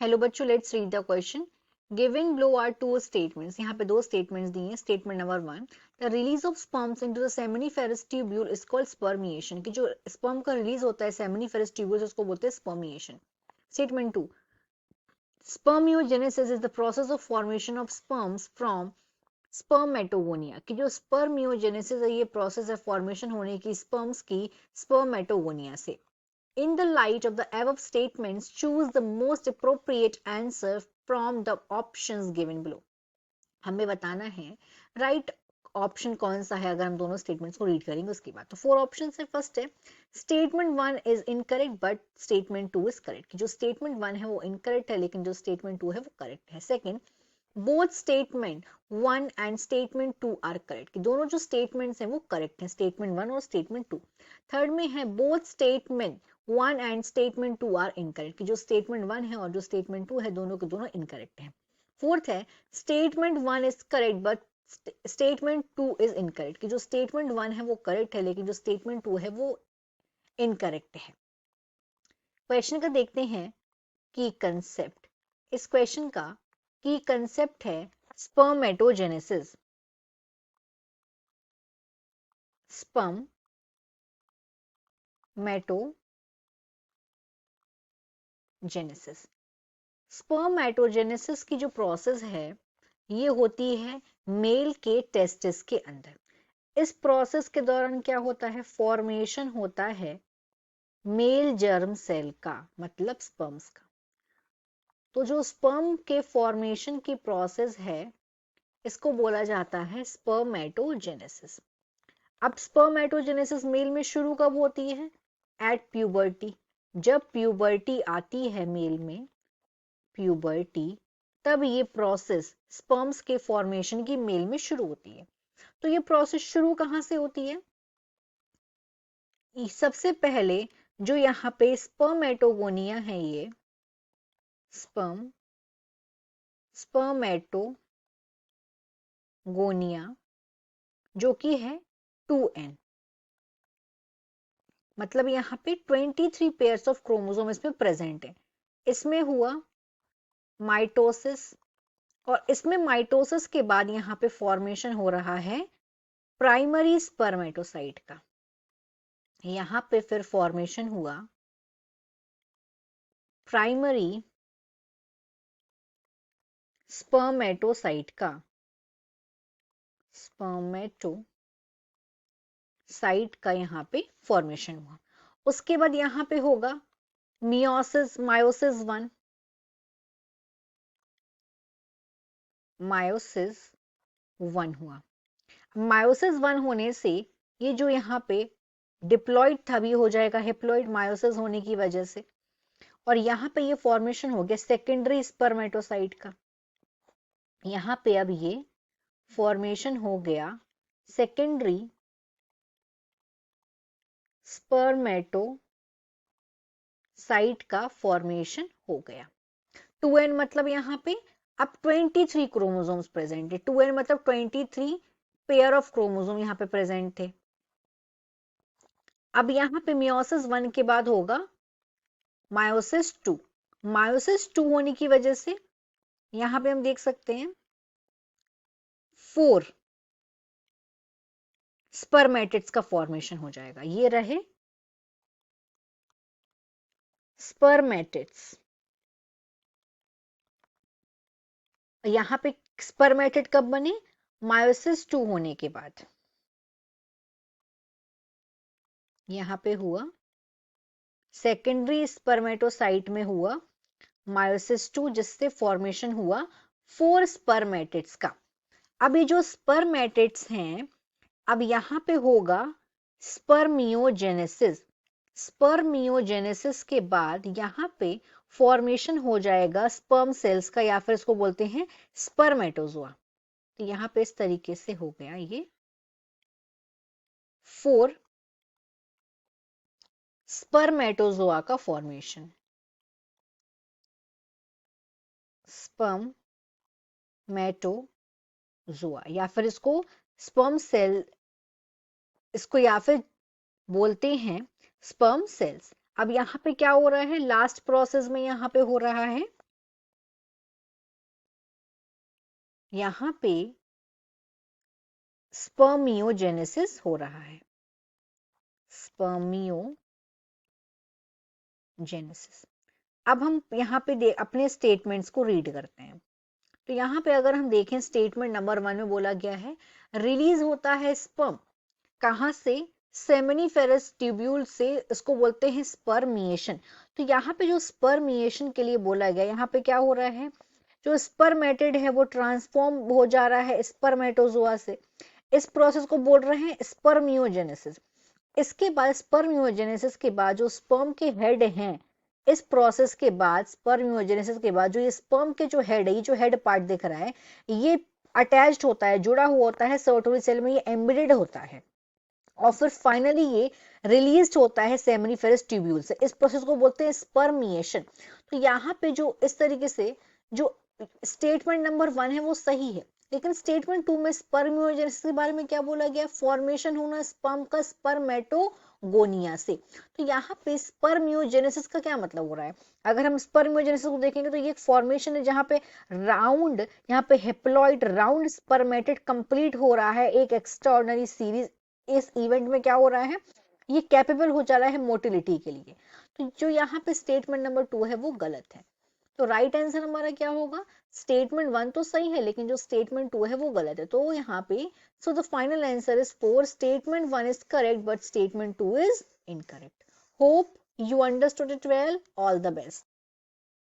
Hello बच्चों, let's read the question. Given below are two statements. यहाँ पे दो स्टेटमेंट्स दी हैं। Statement number 1, the release of sperms into the seminiferous tubule is called spermiation. कि जो स्पर्म का रिलीज होता है सेमिनिफेरस ट्यूब्यूल, उसको बोलते हैं spermiation. Statement 2, spermiogenesis is the process of formation of sperms from spermatogonia. कि जो स्पर्मियोजेनेसिस है, ये प्रोसेस है फॉर्मेशन होने की स्पर्म्स की स्पर्मेटोगोनिया से। In the light of the above statements, choose the most appropriate answer from the options given below. हमें बताना है राइट ऑप्शन कौन सा है अगर हम दोनों स्टेटमेंट्स को रीड करेंगे उसके बाद। तो 4 ऑप्शन है। फर्स्ट है statement 1 is incorrect but statement 2 is correct. जो स्टेटमेंट 1 है वो इनकरेक्ट है लेकिन जो स्टेटमेंट 2 है वो करेक्ट है। Second, both statement 1 and statement 2 are correct. दोनों जो स्टेटमेंट्स हैं वो करेक्ट हैं, स्टेटमेंट 1 और स्टेटमेंट 2। थर्ड में है both statement 1 and statement 2 are incorrect. जो स्टेटमेंट 1 है और जो स्टेटमेंट 2 है दोनों के दोनों इनकरेक्ट हैं। फोर्थ है statement 1 is correct but statement 2 is incorrect. कि जो स्टेटमेंट 1 है वो करेक्ट है लेकिन जो स्टेटमेंट 2 है वो इनकरेक्ट है। क्वेश्चन का देखते हैं की कंसेप्ट। इस क्वेश्चन का की कंसेप्ट है स्पर्मेटोजेनेसिस। स्पर्मेटोजेनेसिस स्पर्मेटोजेनेसिस की जो प्रोसेस है ये होती है मेल के टेस्टिस के अंदर। इस प्रोसेस के दौरान क्या होता है, फॉर्मेशन होता है मेल जर्म सेल का, मतलब स्पर्म्स का। तो जो स्पर्म के फॉर्मेशन की प्रोसेस है इसको बोला जाता है स्पर्मेटोजेनेसिस। अब स्पर्मेटोजेनेसिस मेल में शुरू कब होती है, एट प्यूबर्टी। जब प्यूबर्टी आती है मेल में, प्यूबर्टी, तब ये प्रोसेस स्पर्म्स के फॉर्मेशन की मेल में शुरू होती है। तो ये प्रोसेस शुरू कहां से होती है, सबसे पहले जो यहाँ पे स्पर्मेटोगोनिया है, ये स्पर्मेटोगोनिया जो कि है 2n, मतलब यहाँ पे 23 पेयर्स ऑफ क्रोमोसोम इसमें प्रेजेंट है। इसमें हुआ माइटोसिस और इसमें माइटोसिस के बाद यहाँ पे फॉर्मेशन हो रहा है प्राइमरी स्पर्मेटोसाइट का। यहाँ पे फिर फॉर्मेशन हुआ प्राइमरी स्पर्मेटोसाइट का, स्पर्मेटोसाइट का यहाँ पे फॉर्मेशन हुआ। उसके बाद यहाँ पे होगा मियोसिस, मायोसिस 1 हुआ। मायोसिस 1 होने से ये जो यहाँ पे डिप्लॉइड था भी हो जाएगा हेप्लॉइड, मायोसिस होने की वजह से। और यहाँ पे ये फॉर्मेशन हो गया सेकेंडरी स्पर्मेटोसाइट का। यहाँ पे अब ये फॉर्मेशन हो गया सेकेंडरी स्पर्मेटोसाइट का फॉर्मेशन हो गया। 2n मतलब यहाँ पे अब 23 क्रोमोसोम्स प्रेजेंट है। 2n मतलब 23 पेयर ऑफ क्रोमोसोम यहाँ पे प्रेजेंट थे। अब यहाँ पे मियोसिस 1 के बाद होगा मायोसिस 2। मायोसिस 2 होने की वजह से यहाँ पे हम देख सकते हैं 4 स्पर्मेटिड्स का फॉर्मेशन हो जाएगा। ये रहे स्पर्मेटिड्स। यहाँ पे स्पर्मेटिड कब बने, मायोसिस 2 होने के बाद। यहाँ पे हुआ सेकेंडरी स्पर्मेटोसाइट में हुआ मायोसिस 2 जिससे फॉर्मेशन हुआ 4 स्पर्मेटिड्स का। अब ये जो स्पर्मेटिड्स हैं, अब यहाँ पे होगा स्पर्मियोजेनेसिस। स्पर्मियोजेनेसिस के बाद यहाँ पे फॉर्मेशन हो जाएगा स्पर्म सेल्स का, या फिर इसको बोलते हैं स्पर्मेटोजोआ। तो यहाँ पे इस तरीके से हो गया ये 4 स्पर्मेटोजोआ का फॉर्मेशन। स्पर्मेटोजोआ या फिर इसको स्पर्म सेल, इसको या फिर बोलते हैं स्पर्म सेल्स। अब यहाँ पे क्या हो रहा है, लास्ट प्रोसेस में यहाँ पे हो रहा है यहाँ पे स्पर्मियोजेनेसिस हो रहा है, स्पर्मियोजेनेसिस। अब हम यहाँ पे अपने स्टेटमेंट्स को रीड करते हैं। तो यहाँ पे अगर हम देखें स्टेटमेंट नंबर 1 में बोला गया है रिलीज होता है स्पर्म, कहाँ से? सेमिनिफेरस ट्यूब्यूल से, इसको बोलते हैं स्पर्मिएशन। तो यहाँ पे जो स्पर्मिएशन के लिए बोला गया, यहाँ पे क्या हो रहा है, जो स्पर्मेटिड है वो ट्रांसफॉर्म हो जा रहा है स्पर्मेटोजोआ से, इस प्रोसेस को बोल रहे हैं स्पर्मियोजेनेसिस। इसके बाद स्पर्मियोजेनेसिस के बाद जो स्पर्म के हेड हैं, इस प्रोसेस के बाद स्पर्मियोजेनेसिस के बाद जो ये स्पर्म के जो हेड है, ये जो हेड पार्ट दिख रहा है, ये अटैच्ड होता है, जुड़ा हुआ होता है सर्टोरी सेल में, ये एम्बेडेड होता है और फिर फाइनली ये रिलीज होता है सेमिनिफेरस ट्यूब्यूल से। इस प्रोसेस को बोलते हैं स्पर्मिएशन। तो यहाँ पे जो इस तरीके से जो स्टेटमेंट नंबर 1 है वो सही है, लेकिन स्टेटमेंट 2 में स्पर्मियोजेनेसिस के बारे में क्या बोला गया? फॉर्मेशन होना स्पर्म का स्पर्मेटोगोनिया से। तो यहाँ पे स्पर्मियोजेनेसिस का क्या मतलब हो रहा है? अगर हम स्पर्मियोजेनेसिस को देखेंगे तो ये एक फॉर्मेशन है जहाँ पे राउंड, यहाँ पे हेप्लॉइड राउंड स्पर्मेटेड कंप्लीट हो रहा है एक एक्स्ट्राऑर्डिनरी सीरीज। इस इवेंट में क्या हो रहा है, ये कैपेबल हो जा रहा है मोटिलिटी के लिए। तो जो यहाँ पे स्टेटमेंट नंबर 2 है वो गलत है। तो राइट आंसर हमारा क्या होगा? स्टेटमेंट 1 तो सही है, लेकिन जो स्टेटमेंट 2 है वो गलत है। तो यहाँ पे so the final answer is 4, statement 1 is correct but statement 2 is incorrect. Hope you understood it well. All the best.